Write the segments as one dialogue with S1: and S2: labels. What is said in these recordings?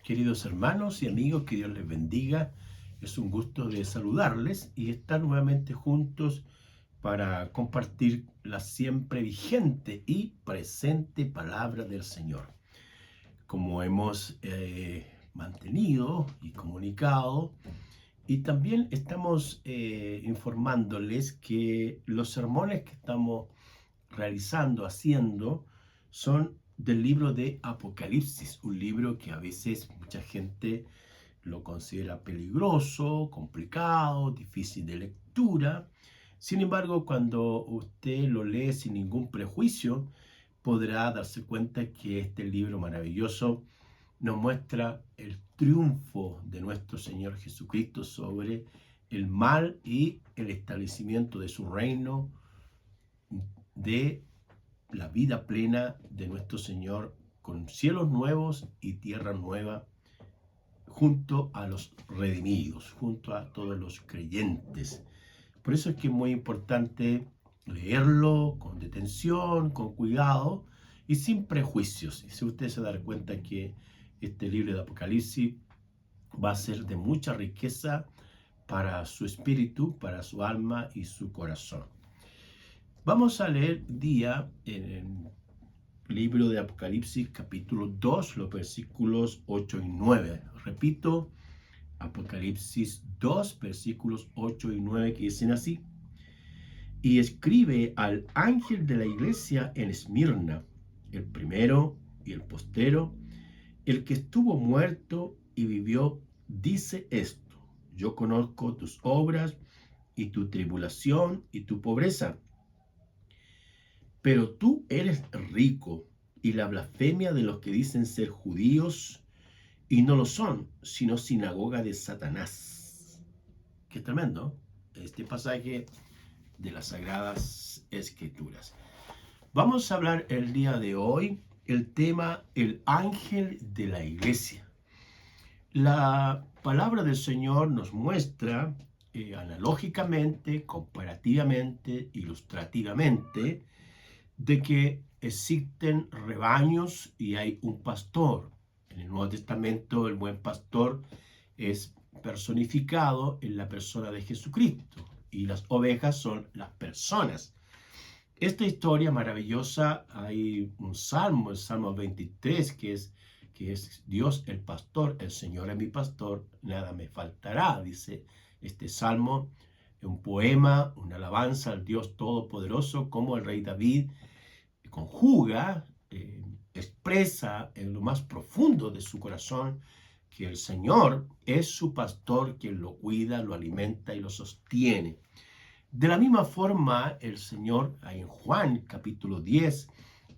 S1: Queridos hermanos y amigos, que Dios les bendiga. Es un gusto de saludarles y estar nuevamente juntos para compartir la siempre vigente y presente palabra del Señor. Como hemos mantenido y comunicado, y también estamos informándoles que los sermones que estamos realizando, haciendo, son del libro de Apocalipsis, un libro que a veces mucha gente lo considera peligroso, complicado, difícil de lectura. Sin embargo, cuando usted lo lee sin ningún prejuicio, podrá darse cuenta que este libro maravilloso nos muestra el triunfo de nuestro Señor Jesucristo sobre el mal y el establecimiento de su reino, de la vida plena de nuestro Señor, con cielos nuevos y tierra nueva, junto a los redimidos, junto a todos los creyentes. Por eso es que es muy importante leerlo con detención, con cuidado y sin prejuicios. Y si usted se da cuenta que este libro de Apocalipsis va a ser de mucha riqueza para su espíritu, para su alma y su corazón. Vamos a leer día en el libro de Apocalipsis capítulo 2, los versículos 8 y 9. Repito, Apocalipsis 2, versículos 8 y 9, que dicen así: Y escribe al ángel de la iglesia en Esmirna, el primero y el postero, el que estuvo muerto y vivió, dice esto: Yo conozco tus obras y tu tribulación y tu pobreza, pero tú eres rico, y la blasfemia de los que dicen ser judíos y no lo son, sino sinagoga de Satanás. Qué tremendo este pasaje de las Sagradas Escrituras. Vamos a hablar el día de hoy el tema el ángel de la iglesia. La palabra del Señor nos muestra analógicamente, comparativamente, ilustrativamente, de que existen rebaños y hay un pastor. En el Nuevo Testamento el buen pastor es personificado en la persona de Jesucristo y las ovejas son las personas. Esta historia maravillosa, hay un salmo, el Salmo 23, que es Dios el pastor, el Señor es mi pastor, nada me faltará, dice este salmo, un poema, una alabanza al Dios Todopoderoso, como el rey David conjuga, expresa en lo más profundo de su corazón que el Señor es su pastor, quien lo cuida, lo alimenta y lo sostiene. De la misma forma, el Señor, en Juan capítulo 10,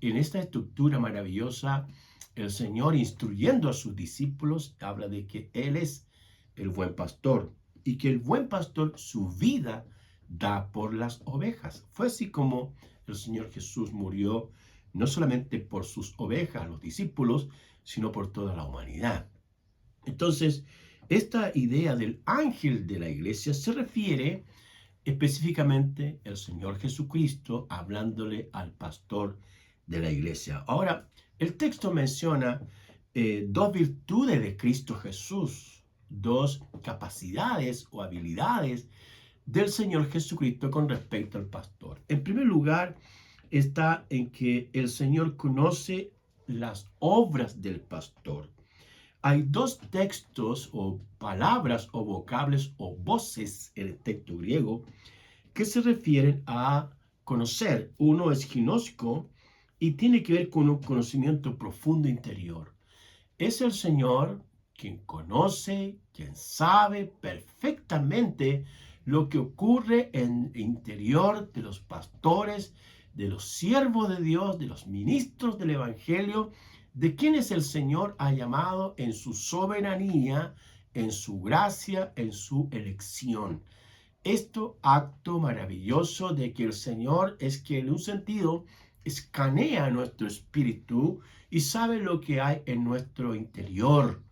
S1: en esta estructura maravillosa, el Señor, instruyendo a sus discípulos, habla de que Él es el buen pastor y que el buen pastor su vida da por las ovejas. Fue así como el Señor Jesús murió no solamente por sus ovejas, los discípulos, sino por toda la humanidad. Entonces, esta idea del ángel de la iglesia se refiere específicamente el Señor Jesucristo hablándole al pastor de la iglesia. Ahora, el texto menciona dos virtudes de Cristo Jesús, dos capacidades o habilidades del Señor Jesucristo con respecto al pastor. En primer lugar, está en que el Señor conoce las obras del pastor. Hay dos textos o palabras o vocables o voces en el texto griego que se refieren a conocer. Uno es ginosko y tiene que ver con un conocimiento profundo interior. Es el Señor quien conoce, quien sabe perfectamente lo que ocurre en el interior de los pastores, de los siervos de Dios, de los ministros del Evangelio, de quienes el Señor ha llamado en su soberanía, en su gracia, en su elección. Esto acto maravilloso de que el Señor es que en un sentido escanea nuestro espíritu y sabe lo que hay en nuestro interior.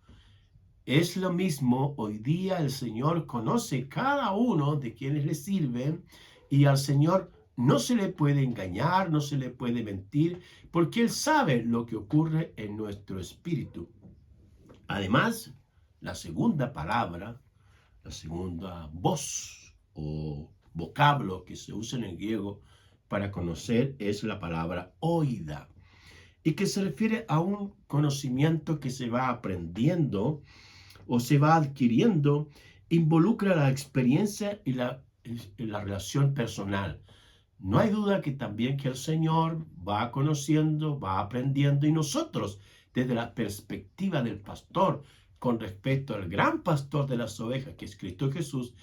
S1: Es lo mismo, hoy día el Señor conoce cada uno de quienes le sirven y al Señor no se le puede engañar, no se le puede mentir, porque Él sabe lo que ocurre en nuestro espíritu. Además, la segunda palabra, la segunda voz o vocablo que se usa en el griego para conocer es la palabra oida, y que se refiere a un conocimiento que se va aprendiendo o se va adquiriendo, involucra la experiencia y la relación personal. No hay duda que también que el Señor va conociendo, va aprendiendo, y nosotros, desde la perspectiva del pastor, con respecto al gran pastor de las ovejas, que es Cristo Jesús,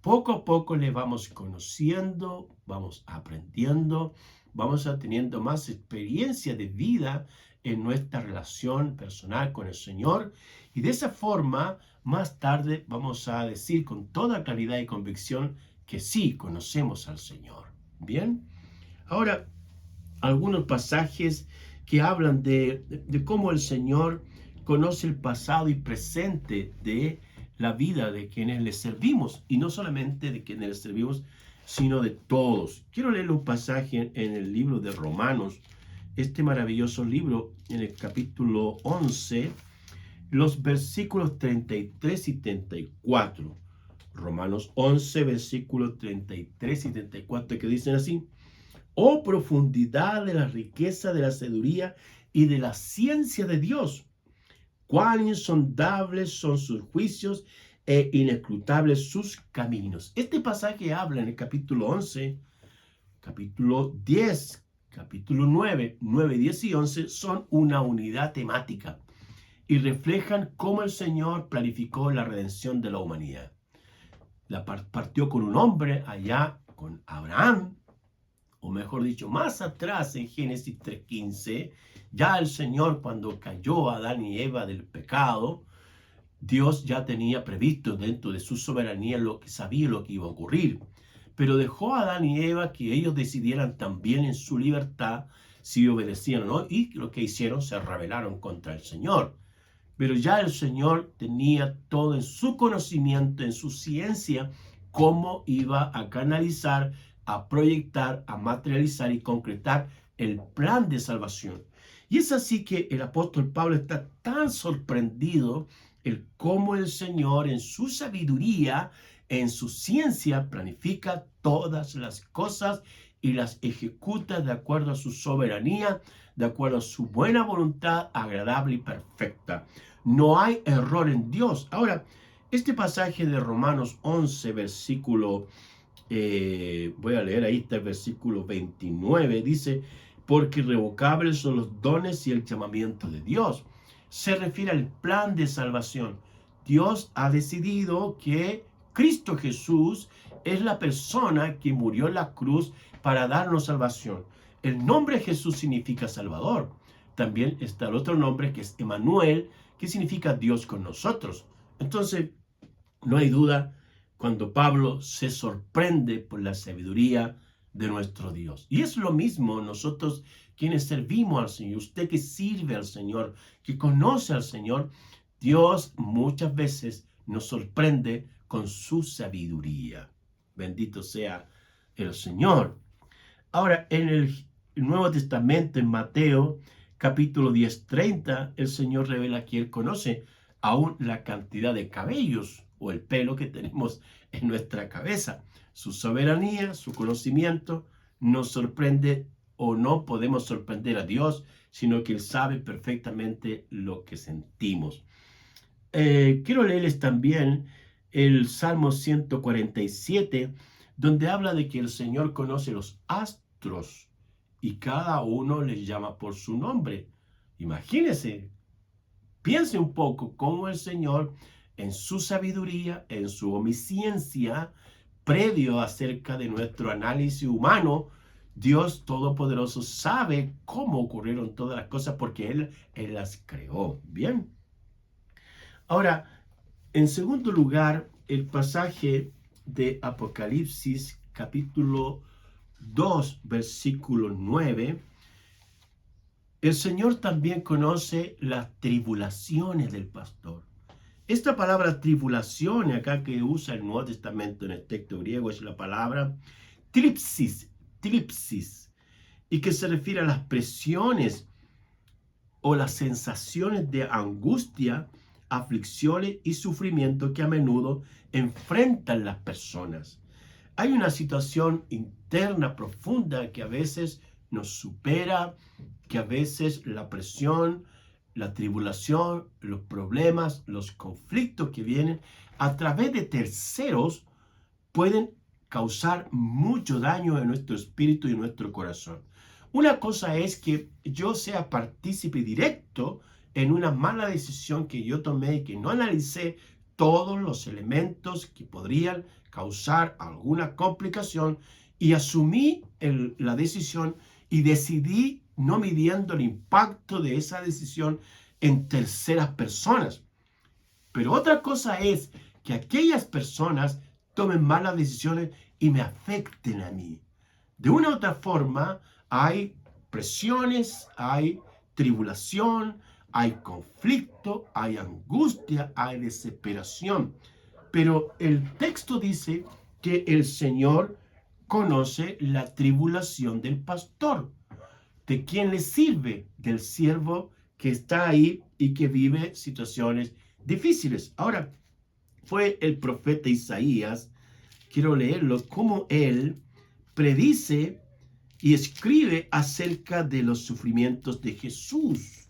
S1: poco a poco le vamos conociendo, vamos aprendiendo, vamos teniendo más experiencia de vida en nuestra relación personal con el Señor, y de esa forma, más tarde vamos a decir con toda claridad y convicción que sí conocemos al Señor. Bien, ahora algunos pasajes que hablan de cómo el Señor conoce el pasado y presente de la vida de quienes le servimos, y no solamente de quienes le servimos, sino de todos. Quiero leer un pasaje en el libro de Romanos, este maravilloso libro, en el capítulo 11, los versículos 33 y 34. Romanos 11, versículos 33 y 34, que dicen así: oh profundidad de la riqueza de la sabiduría y de la ciencia de Dios, cuán insondables son sus juicios e inescrutables sus caminos. Este pasaje habla en el capítulo 11, capítulo 10, capítulo 9, 10 y 11 son una unidad temática y reflejan cómo el Señor planificó la redención de la humanidad. La partió con un hombre allá, con Abraham, o mejor dicho, más atrás en Génesis 3:15, ya el Señor, cuando cayó Adán y Eva del pecado, Dios ya tenía previsto dentro de su soberanía lo que sabía lo que iba a ocurrir. Pero dejó a Adán y Eva que ellos decidieran también en su libertad si obedecían o no, y lo que hicieron, se rebelaron contra el Señor. Pero ya el Señor tenía todo en su conocimiento, en su ciencia, cómo iba a canalizar, a proyectar, a materializar y concretar el plan de salvación. Y es así que el apóstol Pablo está tan sorprendido el cómo el Señor en su sabiduría, en su ciencia, planifica todas las cosas y las ejecuta de acuerdo a su soberanía, de acuerdo a su buena voluntad agradable y perfecta. No hay error en Dios. Ahora, este pasaje de Romanos 11, versículo, voy a leer, ahí está el versículo 29, dice: porque irrevocables son los dones y el llamamiento de Dios. Se refiere al plan de salvación. Dios ha decidido que Cristo Jesús es la persona que murió en la cruz para darnos salvación. El nombre Jesús significa Salvador. También está el otro nombre, que es Emmanuel, que significa Dios con nosotros. Entonces, no hay duda cuando Pablo se sorprende por la sabiduría de nuestro Dios. Y es lo mismo nosotros quienes servimos al Señor, usted que sirve al Señor, que conoce al Señor, Dios muchas veces nos sorprende con su sabiduría. Bendito sea el Señor. Ahora, en el Nuevo Testamento, en Mateo, capítulo 10:30, el Señor revela que Él conoce aún la cantidad de cabellos o el pelo que tenemos en nuestra cabeza. Su soberanía, su conocimiento nos sorprende, o no podemos sorprender a Dios, sino que Él sabe perfectamente lo que sentimos. Quiero leerles también el Salmo 147, donde habla de que el Señor conoce los astros y cada uno les llama por su nombre. Imagínense, piense un poco cómo el Señor, en su sabiduría, en su omnisciencia, previo acerca de nuestro análisis humano, Dios Todopoderoso sabe cómo ocurrieron todas las cosas porque Él las creó. Bien. Ahora, en segundo lugar, el pasaje de Apocalipsis, capítulo 2, versículo 9, el Señor también conoce las tribulaciones del pastor. Esta palabra tribulación acá que usa el Nuevo Testamento en el texto griego es la palabra tripsis, y que se refiere a las presiones o las sensaciones de angustia aflicciones y sufrimientos que a menudo enfrentan las personas. Hay una situación interna profunda que a veces nos supera, que a veces la presión, la tribulación, los problemas, los conflictos que vienen a través de terceros pueden causar mucho daño en nuestro espíritu y en nuestro corazón. Una cosa es que yo sea partícipe directo en una mala decisión que yo tomé y que no analicé todos los elementos que podrían causar alguna complicación y asumí la decisión y decidí no midiendo el impacto de esa decisión en terceras personas. Pero otra cosa es que aquellas personas tomen malas decisiones y me afecten a mí. De una u otra forma, hay presiones, hay tribulación, hay conflicto, hay angustia, hay desesperación. Pero el texto dice que el Señor conoce la tribulación del pastor. ¿De quién le sirve? Del siervo que está ahí y que vive situaciones difíciles. Ahora, fue el profeta Isaías, quiero leerlo, como él predice y escribe acerca de los sufrimientos de Jesús.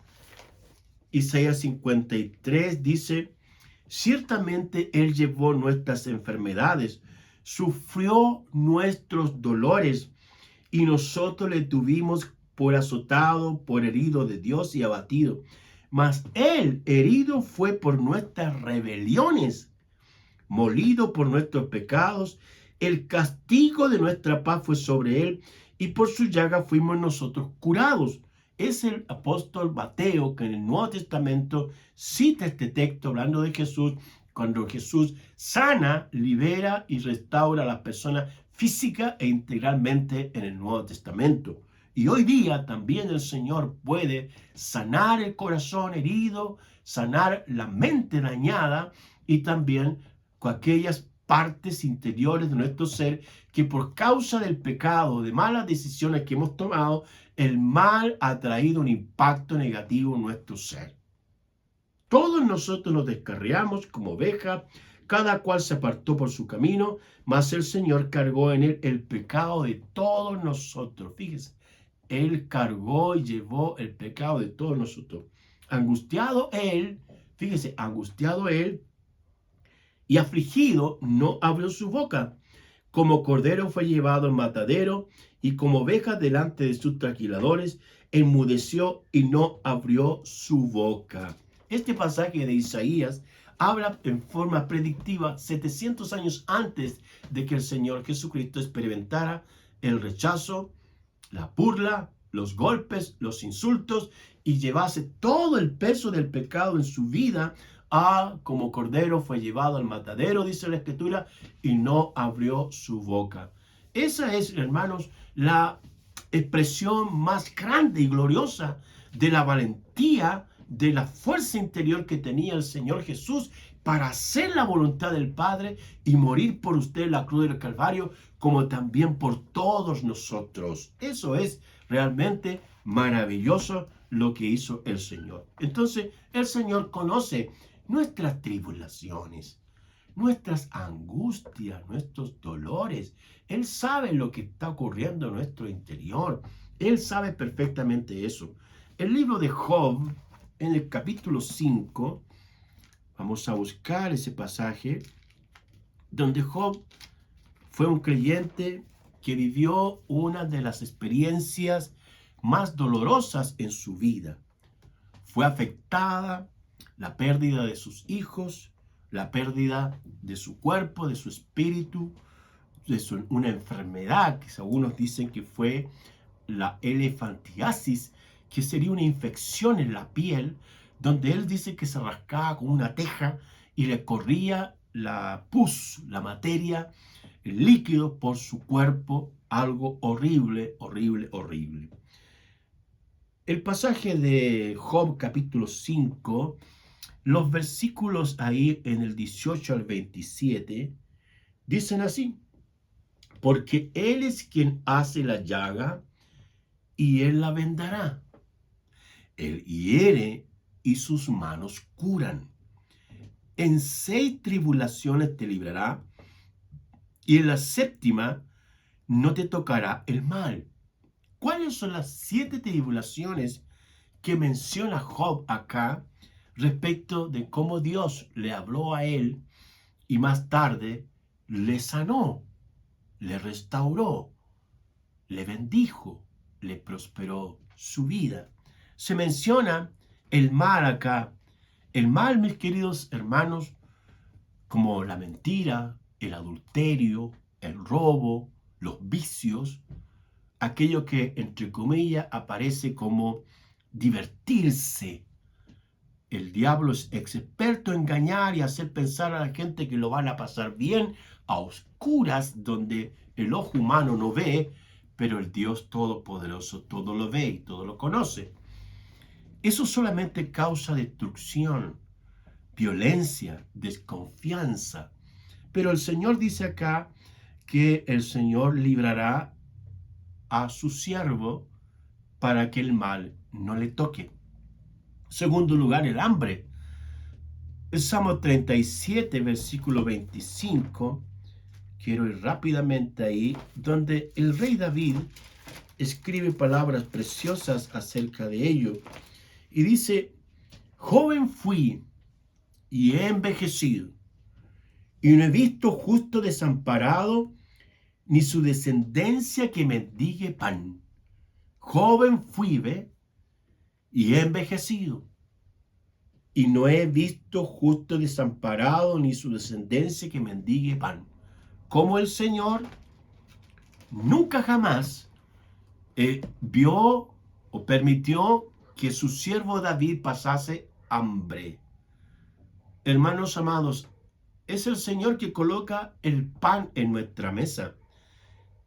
S1: Isaías 53 dice: ciertamente él llevó nuestras enfermedades, sufrió nuestros dolores, y nosotros le tuvimos por azotado, por herido de Dios y abatido. Mas él herido fue por nuestras rebeliones, molido por nuestros pecados. El castigo de nuestra paz fue sobre él, y por su llaga fuimos nosotros curados. Es el apóstol Mateo que en el Nuevo Testamento cita este texto hablando de Jesús, cuando Jesús sana, libera y restaura a las personas física e integralmente en el Nuevo Testamento. Y hoy día también el Señor puede sanar el corazón herido, sanar la mente dañada y también con aquellas partes interiores de nuestro ser que por causa del pecado, de malas decisiones que hemos tomado, el mal ha traído un impacto negativo en nuestro ser. Todos nosotros nos descarriamos como ovejas, cada cual se apartó por su camino, mas el Señor cargó en él el pecado de todos nosotros. Fíjese, él cargó y llevó el pecado de todos nosotros. Angustiado él, fíjese, angustiado él y afligido, no abrió su boca. Como cordero fue llevado al matadero, y como oveja delante de sus trasquiladores, enmudeció y no abrió su boca. Este pasaje de Isaías habla en forma predictiva 700 años antes de que el Señor Jesucristo experimentara el rechazo, la burla, los golpes, los insultos y llevase todo el peso del pecado en su vida. Como cordero fue llevado al matadero, dice la Escritura, y no abrió su boca. Esa es, hermanos, la expresión más grande y gloriosa de la valentía, de la fuerza interior que tenía el Señor Jesús para hacer la voluntad del Padre y morir por usted en la cruz del Calvario, como también por todos nosotros. Eso es realmente maravilloso lo que hizo el Señor. Entonces, el Señor conoce nuestras tribulaciones, nuestras angustias, nuestros dolores. Él sabe lo que está ocurriendo en nuestro interior. Él sabe perfectamente eso. El libro de Job, en el capítulo 5, vamos a buscar ese pasaje donde Job fue un creyente que vivió una de las experiencias más dolorosas en su vida. Fue afectada la pérdida de sus hijos, la pérdida de su cuerpo, de su espíritu, una enfermedad que algunos dicen que fue la elefantiasis, que sería una infección en la piel, donde él dice que se rascaba con una teja y le corría la pus, la materia, el líquido por su cuerpo, algo horrible, horrible, horrible. El pasaje de Job capítulo 5, los versículos ahí en el 18 al 27, dicen así: porque Él es quien hace la llaga y Él la vendará. Él hiere y sus manos curan. en 6 tribulaciones te librará, y en la séptima no te tocará el mal. ¿Cuáles son las 7 tribulaciones que menciona Job acá respecto de cómo Dios le habló a él y más tarde le sanó, le restauró, le bendijo, le prosperó su vida? Se menciona el mal acá. El mal, mis queridos hermanos, como la mentira, el adulterio, el robo, los vicios, aquello que, entre comillas, aparece como divertirse. El diablo es experto en engañar y hacer pensar a la gente que lo van a pasar bien a oscuras, donde el ojo humano no ve, pero el Dios Todopoderoso todo lo ve y todo lo conoce. Eso solamente causa destrucción, violencia, desconfianza. Pero el Señor dice acá que el Señor librará a su siervo para que el mal no le toque. Segundo lugar, el hambre. El Salmo 37, versículo 25, quiero ir rápidamente ahí, donde el rey David escribe palabras preciosas acerca de ello. Y dice: joven fui y he envejecido, y no he visto justo desamparado, ni su descendencia que mendigue pan. Joven fui, ¿ve? Y he envejecido, y no he visto justo desamparado, ni su descendencia que mendigue pan. Como el Señor nunca jamás vio o permitió que su siervo David pasase hambre. Hermanos amados, es el Señor que coloca el pan en nuestra mesa.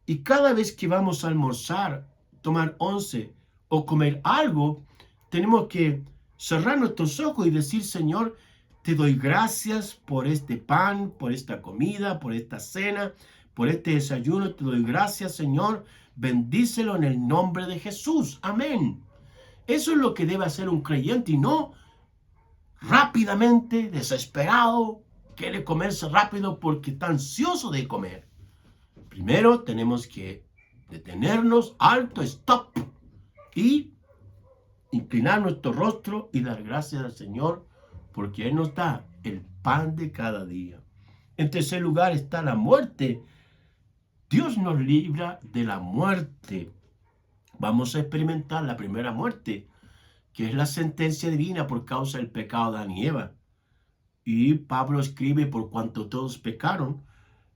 S1: Y cada vez que vamos a almorzar, tomar once o comer algo, tenemos que cerrar nuestros ojos y decir: Señor, te doy gracias por este pan, por esta comida, por esta cena, por este desayuno. Te doy gracias, Señor. Bendícelo en el nombre de Jesús. Amén. Eso es lo que debe hacer un creyente, y no rápidamente, desesperado, quiere comerse rápido porque está ansioso de comer. Primero tenemos que detenernos, alto, stop, y inclinar nuestro rostro y dar gracias al Señor, porque Él nos da el pan de cada día. En tercer lugar está la muerte. Dios nos libra de la muerte. Vamos a experimentar la primera muerte, que es la sentencia divina por causa del pecado de Adán y Eva. Y Pablo escribe: por cuanto todos pecaron,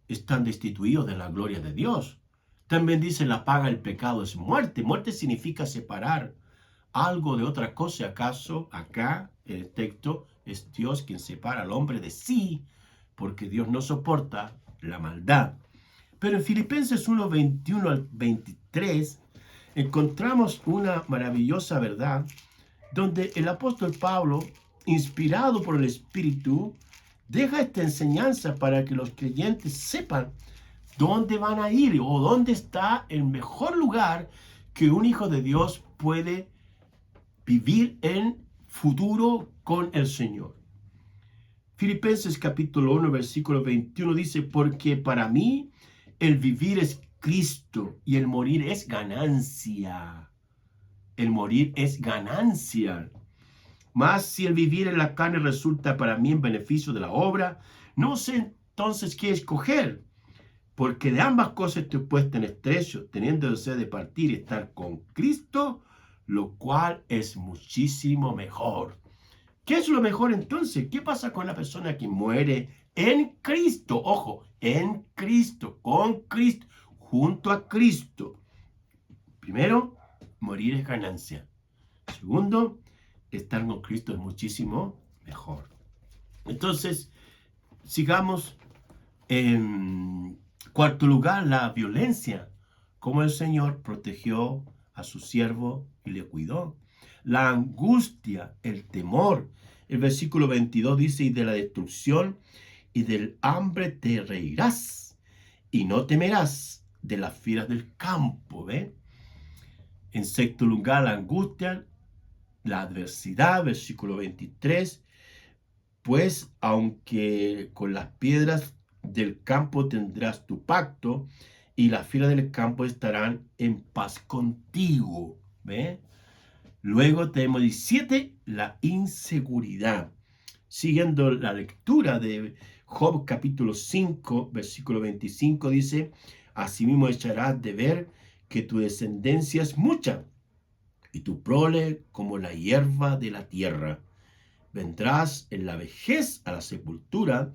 S1: están destituidos de la gloria de Dios. También dice: la paga del pecado es muerte. Muerte significa separar algo de otra cosa. ¿Acaso acá en el texto es Dios quien separa al hombre de sí? Porque Dios no soporta la maldad. Pero en Filipenses 1, 21 al 23 encontramos una maravillosa verdad, donde el apóstol Pablo, inspirado por el Espíritu, deja esta enseñanza para que los creyentes sepan dónde van a ir o dónde está el mejor lugar que un hijo de Dios puede vivir en futuro con el Señor. Filipenses capítulo 1, versículo 21 dice: porque para mí el vivir es Cristo y el morir es ganancia. El morir es ganancia. Mas si el vivir en la carne resulta para mí en beneficio de la obra, no sé entonces qué escoger, porque de ambas cosas estoy puesto en estrecho, teniendo deseo de partir y estar con Cristo, lo cual es muchísimo mejor. ¿Qué es lo mejor entonces? ¿Qué pasa con la persona que muere en Cristo? Ojo, en Cristo, con Cristo, junto a Cristo. Primero, morir es ganancia. Segundo, estar con Cristo es muchísimo mejor. Entonces, sigamos. En cuarto lugar, la violencia. Cómo el Señor protegió a su siervo y le cuidó. La angustia, el temor. El versículo 22 dice: y de la destrucción y del hambre te reirás, y no temerás de las fieras del campo. ¿Ve? En sexto lugar, la angustia, la adversidad, versículo 23, pues aunque con las piedras del campo tendrás tu pacto, y las fieras del campo estarán en paz contigo. ¿Ve? Luego tenemos 17, la inseguridad. Siguiendo la lectura de Job capítulo 5, versículo 25, dice: asimismo echarás de ver que tu descendencia es mucha, y tu prole como la hierba de la tierra. Vendrás en la vejez a la sepultura,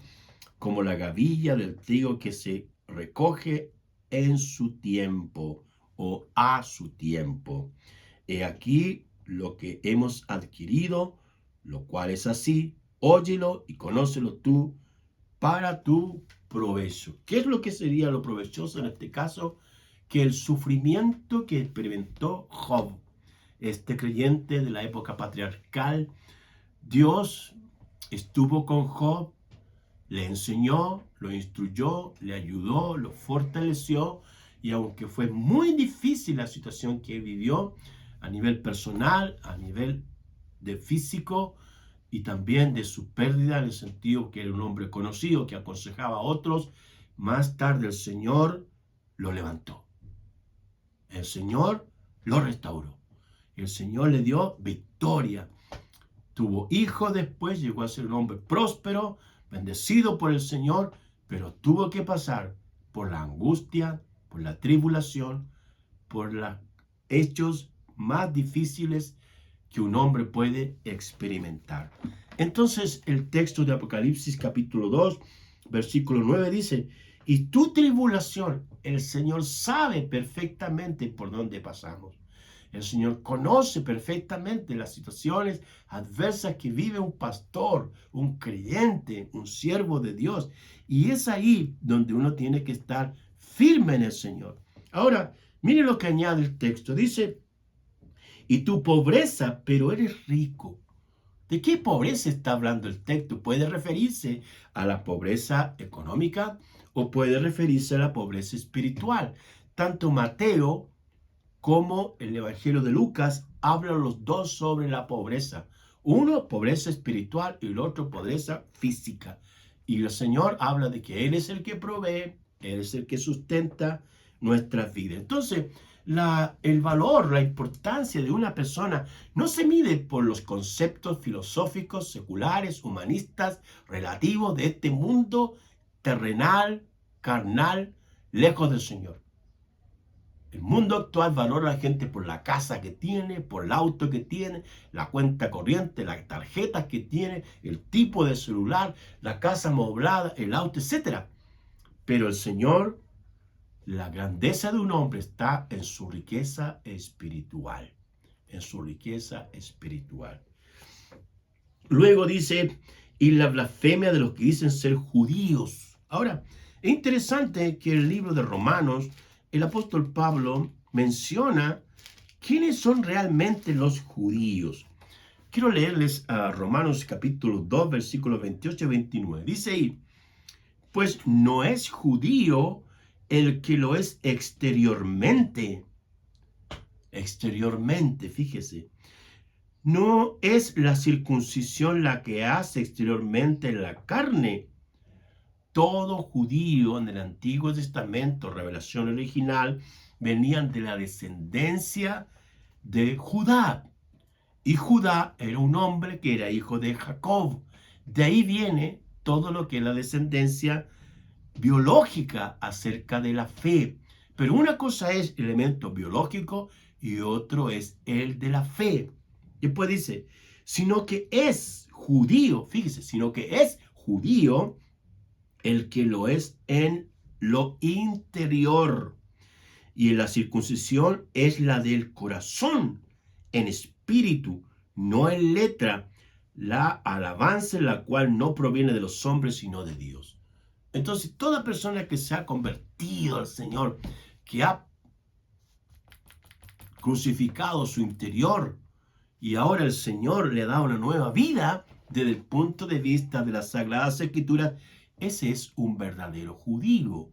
S1: como la gavilla del trigo que se recoge en su tiempo o a su tiempo. He aquí lo que hemos adquirido, lo cual es así. Óyelo y conócelo tú para tu provecho. ¿Qué es lo que sería lo provechoso en este caso? Que el sufrimiento que experimentó Job, este creyente de la época patriarcal, Dios estuvo con Job, le enseñó, lo instruyó, le ayudó, lo fortaleció, y aunque fue muy difícil la situación que vivió a nivel personal, a nivel de físico y también de su pérdida, en el sentido que era un hombre conocido que aconsejaba a otros, más tarde el Señor lo levantó. El Señor lo restauró. El Señor le dio victoria. Tuvo hijos después, llegó a ser un hombre próspero, bendecido por el Señor, pero tuvo que pasar por la angustia, por la tribulación, por los hechos más difíciles que un hombre puede experimentar. Entonces el texto de Apocalipsis capítulo 2, versículo 9 dice: y tu tribulación, el Señor sabe perfectamente por dónde pasamos. El Señor conoce perfectamente las situaciones adversas que vive un pastor, un creyente, un siervo de Dios. Y es ahí donde uno tiene que estar firme en el Señor. Ahora, mire lo que añade el texto. Dice: y tu pobreza, pero eres rico. ¿De qué pobreza está hablando el texto? Puede referirse a la pobreza económica o puede referirse a la pobreza espiritual. Tanto Mateo como el Evangelio de Lucas hablan los dos sobre la pobreza. Uno, pobreza espiritual, y el otro, pobreza física. Y el Señor habla de que Él es el que provee, Él es el que sustenta nuestras vidas. Entonces, el valor, la importancia de una persona no se mide por los conceptos filosóficos, seculares, humanistas, relativos de este mundo terrenal, carnal, lejos del Señor. El mundo actual valora a la gente por la casa que tiene, por el auto que tiene, la cuenta corriente, las tarjetas que tiene, el tipo de celular, la casa amoblada, el auto, etc. Pero el Señor, la grandeza de un hombre está en su riqueza espiritual. En su riqueza espiritual. Luego dice: y la blasfemia de los que dicen ser judíos. Ahora, es interesante que el libro de Romanos, el apóstol Pablo menciona quiénes son realmente los judíos. Quiero leerles a Romanos capítulo 2, versículos 28 y 29. Dice ahí: pues no es judío el que lo es exteriormente. Exteriormente, fíjese. No es la circuncisión la que hace exteriormente la carne. Todo judío en el Antiguo Testamento, revelación original, venían de la descendencia de Judá. Y Judá era un hombre que era hijo de Jacob. De ahí viene todo lo que es la descendencia biológica acerca de la fe. Pero una cosa es el elemento biológico y otro es el de la fe. Después dice: sino que es judío, fíjese, sino que es judío el que lo es en lo interior. Y la circuncisión es la del corazón, en espíritu, no en letra, la alabanza en la cual no proviene de los hombres, sino de Dios. Entonces, toda persona que se ha convertido al Señor, que ha crucificado su interior, y ahora el Señor le da una nueva vida desde el punto de vista de las Sagradas Escrituras, ese es un verdadero judío,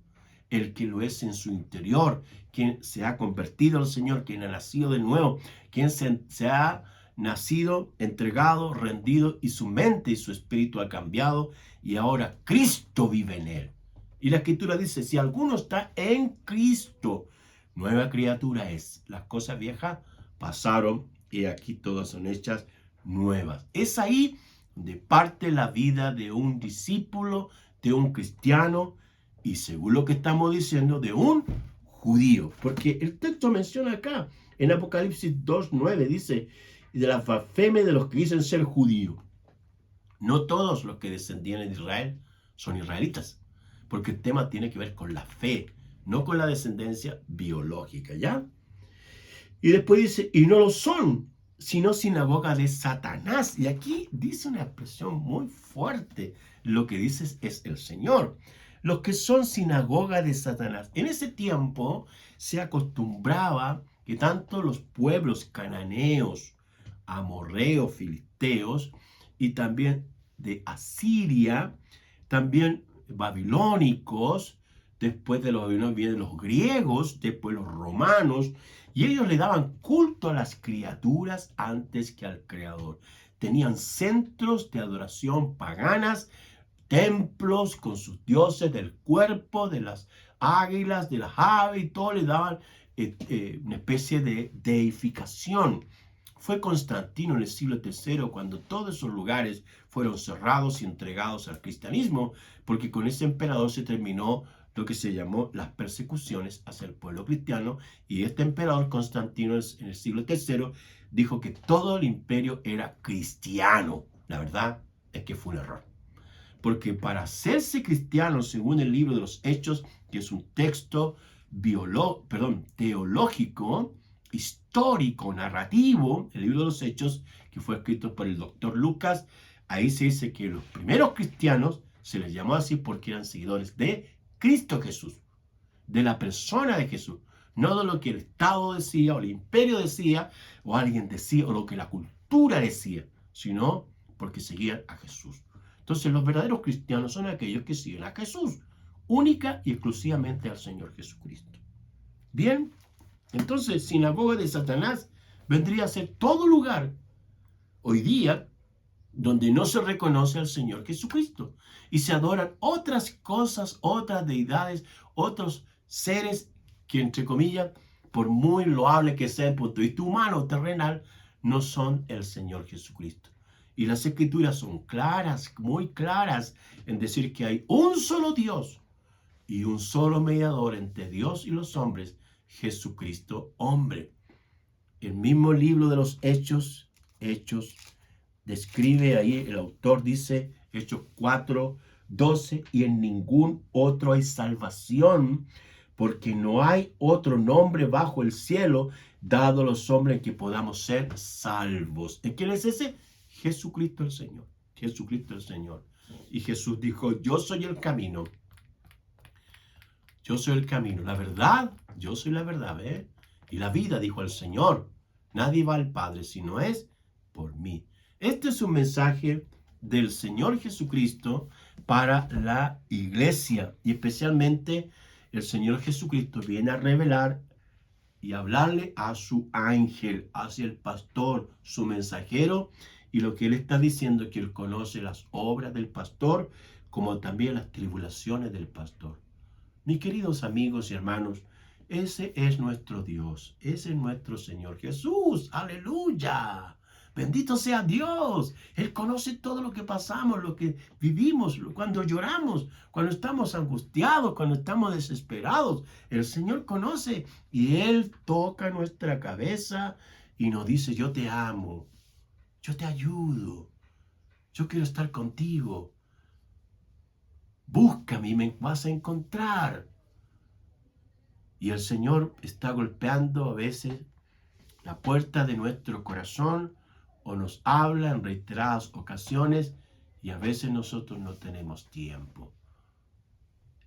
S1: el que lo es en su interior, quien se ha convertido al Señor, quien ha nacido de nuevo, quien se ha nacido, entregado, rendido, y su mente y su espíritu ha cambiado, y ahora Cristo vive en él. Y la Escritura dice, si alguno está en Cristo, nueva criatura es. Las cosas viejas pasaron y aquí todas son hechas nuevas. Es ahí donde parte la vida de un discípulo, de un cristiano y, según lo que estamos diciendo, de un judío. Porque el texto menciona acá, en Apocalipsis 2:9, dice, y de la blasfemia de los que dicen ser judíos. No todos los que descendían de Israel son israelitas, porque el tema tiene que ver con la fe, no con la descendencia biológica, ¿ya? Y después dice, y no lo son, sino sinagoga de Satanás. Y aquí dice una expresión muy fuerte. Lo que dice es el Señor. Los que son sinagoga de Satanás. En ese tiempo se acostumbraba que tanto los pueblos cananeos, amorreos, filisteos, y también de Asiria, también babilónicos, después de los babilonios vienen los griegos, después los romanos, y ellos le daban culto a las criaturas antes que al Creador. Tenían centros de adoración paganas, templos con sus dioses del cuerpo, de las águilas, de las aves, y todo le daban una especie de deificación. Fue Constantino en el siglo III cuando todos esos lugares fueron cerrados y entregados al cristianismo, porque con ese emperador se terminó lo que se llamó las persecuciones hacia el pueblo cristiano, y este emperador Constantino en el siglo III dijo que todo el imperio era cristiano. La verdad es que fue un error, porque para hacerse cristiano, según el libro de los Hechos, que es un texto teológico, histórico, narrativo, el libro de los Hechos, que fue escrito por el doctor Lucas, ahí se dice que los primeros cristianos se les llamó así porque eran seguidores de Cristo Jesús, de la persona de Jesús, no de lo que el Estado decía o el imperio decía o alguien decía o lo que la cultura decía, sino porque seguían a Jesús. Entonces los verdaderos cristianos son aquellos que siguen a Jesús, única y exclusivamente al Señor Jesucristo. Bien, entonces sinagoga de Satanás vendría a ser todo lugar hoy día donde no se reconoce al Señor Jesucristo y se adoran otras cosas, otras deidades, otros seres que, entre comillas, por muy loable que sea el punto de vista humano o terrenal, no son el Señor Jesucristo. Y las Escrituras son claras, muy claras, en decir que hay un solo Dios y un solo mediador entre Dios y los hombres, Jesucristo hombre. El mismo libro de los Hechos, describe ahí, el autor dice, Hechos 4:12, y en ningún otro hay salvación, porque no hay otro nombre bajo el cielo dado a los hombres en que podamos ser salvos. ¿En quién es ese? Jesucristo el Señor. Jesucristo el Señor. Y Jesús dijo, yo soy el camino. Yo soy el camino. La verdad, yo soy la verdad, ¿eh? Y la vida, dijo el Señor. Nadie va al Padre si no es por mí. Este es un mensaje del Señor Jesucristo para la iglesia, y especialmente el Señor Jesucristo viene a revelar y hablarle a su ángel, hacia el pastor, su mensajero, y lo que él está diciendo es que él conoce las obras del pastor, como también las tribulaciones del pastor. Mis queridos amigos y hermanos, ese es nuestro Dios, ese es nuestro Señor Jesús, aleluya. Bendito sea Dios. Él conoce todo lo que pasamos, lo que vivimos, cuando lloramos, cuando estamos angustiados, cuando estamos desesperados. El Señor conoce y Él toca nuestra cabeza y nos dice, yo te amo, yo te ayudo, yo quiero estar contigo. Búscame y me vas a encontrar. Y el Señor está golpeando a veces la puerta de nuestro corazón o nos habla en reiteradas ocasiones y a veces nosotros no tenemos tiempo.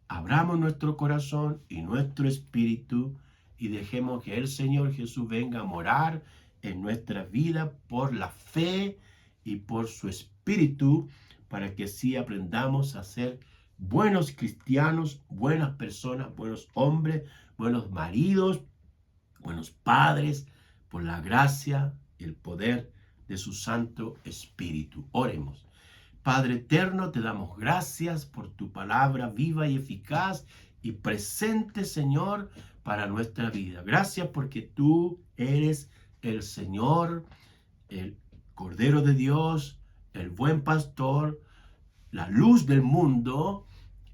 S1: Abramos nuestro corazón y nuestro espíritu y dejemos que el Señor Jesús venga a morar en nuestra vida por la fe y por su espíritu, para que así aprendamos a ser buenos cristianos, buenas personas, buenos hombres, buenos maridos, buenos padres, por la gracia, el poder de su Santo Espíritu. Oremos. Padre eterno, te damos gracias por tu palabra viva y eficaz y presente, Señor, para nuestra vida. Gracias porque tú eres el Señor, el Cordero de Dios, el buen pastor, la luz del mundo,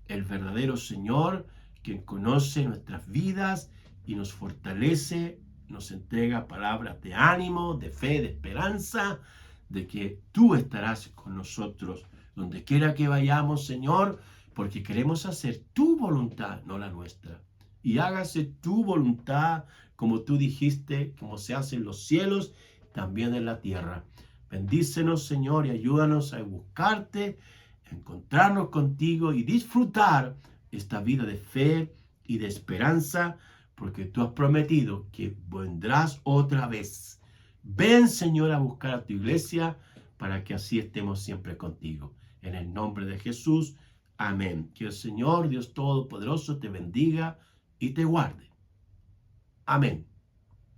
S1: el verdadero Señor, quien conoce nuestras vidas y nos fortalece, nos entrega palabras de ánimo, de fe, de esperanza, de que tú estarás con nosotros donde quiera que vayamos, Señor, porque queremos hacer tu voluntad, no la nuestra. Y hágase tu voluntad, como tú dijiste, como se hace en los cielos, también en la tierra. Bendícenos, Señor, y ayúdanos a buscarte, encontrarnos contigo y disfrutar esta vida de fe y de esperanza, porque tú has prometido que vendrás otra vez. Ven, Señor, a buscar a tu iglesia para que así estemos siempre contigo. En el nombre de Jesús, amén. Que el Señor, Dios Todopoderoso, te bendiga y te guarde. Amén.